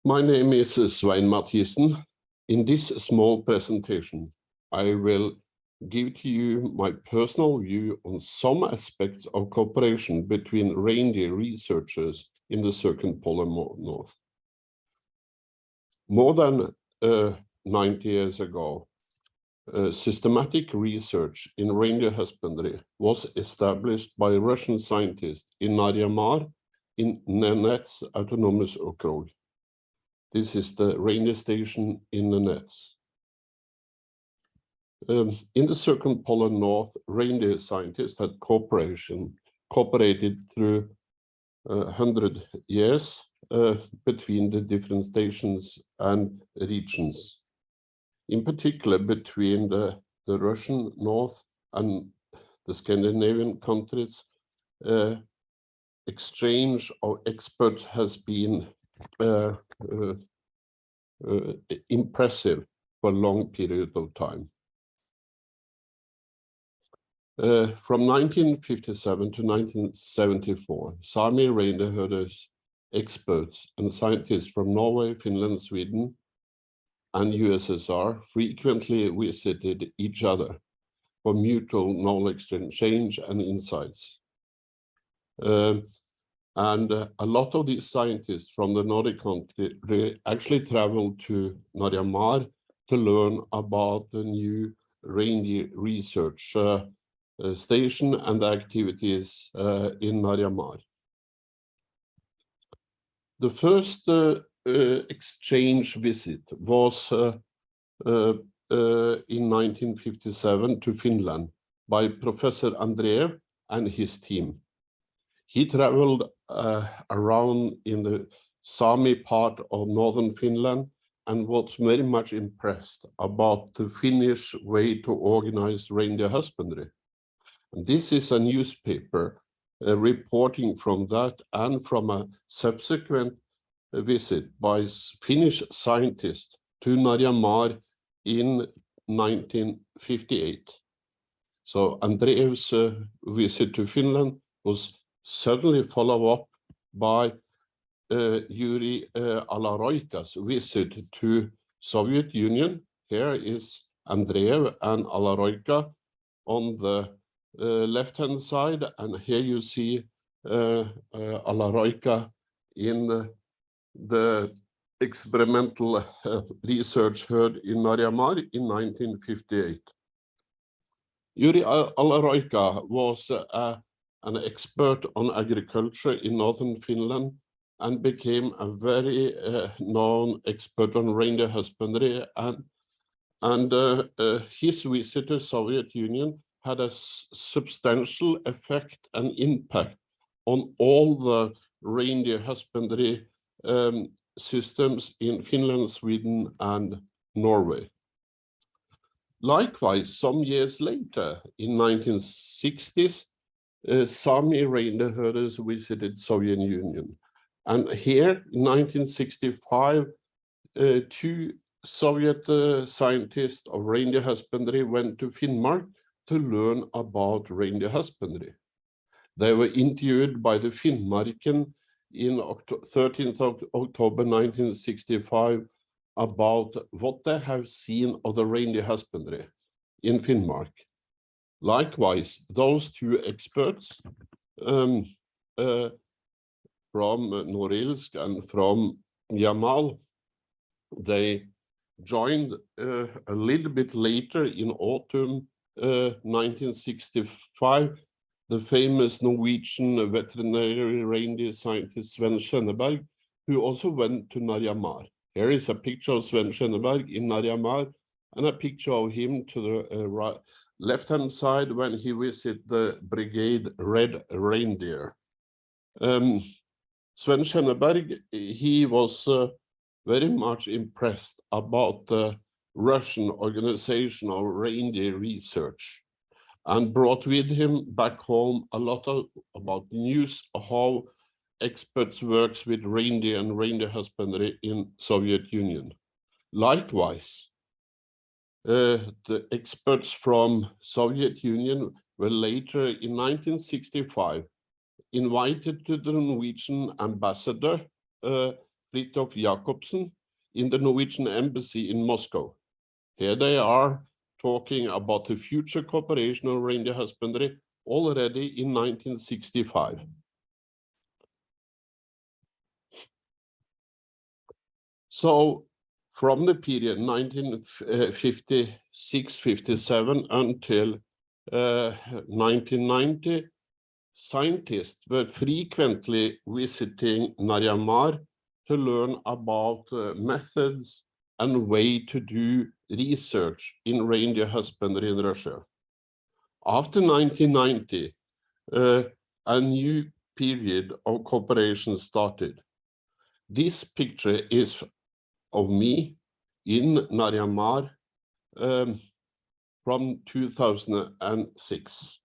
My name is Svein Mathiesen. In this small presentation, I will give to you my personal view on some aspects of cooperation between reindeer researchers in the Circumpolar North. More than 90 years ago, systematic research in reindeer husbandry was established by Russian scientists in Narya in Nenets Autonomous Okrug. This is the reindeer station in Nenets. In the Circumpolar North, reindeer scientists had cooperated through 100 years between the different stations and regions. In particular, between the Russian North and the Scandinavian countries, exchange of experts has been impressive for a long period of time. From 1957 to 1974, Sami reindeer herders, experts and scientists from Norway, Finland, Sweden, and USSR frequently visited each other for mutual knowledge exchange and insights. And a lot of these scientists from the Nordic country actually traveled to Narya to learn about the new reindeer research station and the activities in Narya. The first exchange visit was in 1957 to Finland by Professor Andreev and his team. He traveled around in the Sami part of northern Finland and was very much impressed about the Finnish way to organize reindeer husbandry. And this is a newspaper reporting from that and from a subsequent visit by Finnish scientists to Narya in 1958. So Andreev's visit to Finland was suddenly followed up by Yuri Alaroika's visit to Soviet Union. Here is Andreev and Alaroika on the left-hand side, and here you see Alaroika in the experimental research herd in Narya in 1958. Yuri Alaroika was an expert on agriculture in northern Finland and became a very known expert on reindeer husbandry, and his visit to Soviet Union had a substantial effect and impact on all the reindeer husbandry systems in Finland, Sweden, and Norway. Likewise, some years later, in 1960s, Sami reindeer herders visited Soviet Union. And here, in 1965, two Soviet scientists of reindeer husbandry went to Finnmark to learn about reindeer husbandry. They were interviewed by the Finnmarken in 13th of October 1965 about what they have seen of the reindeer husbandry in Finnmark. Likewise, those two experts from Norilsk and from Yamal, they joined a little bit later in autumn 1965, the famous Norwegian veterinary reindeer scientist Sven Schønneberg, who also went to Narya. Here is a picture of Sven Schønneberg in Narya and a picture of him to the left-hand side when he visited the brigade Red Reindeer. Sven Schønneberg, he was very much impressed about the Russian organization of reindeer research and brought with him back home a lot about news of how experts works with reindeer and reindeer husbandry in Soviet Union. Likewise, the experts from Soviet Union were later in 1965 invited to the Norwegian ambassador Fridtjof Jacobsen in the Norwegian embassy in Moscow. Here they are talking about the future cooperation of reindeer husbandry already in 1965. So from the period 1956-57 until 1990, scientists were frequently visiting Narya to learn about methods and way to do research in reindeer husbandry in Russia. After 1990, a new period of cooperation started. This picture is of me in Narya from 2006.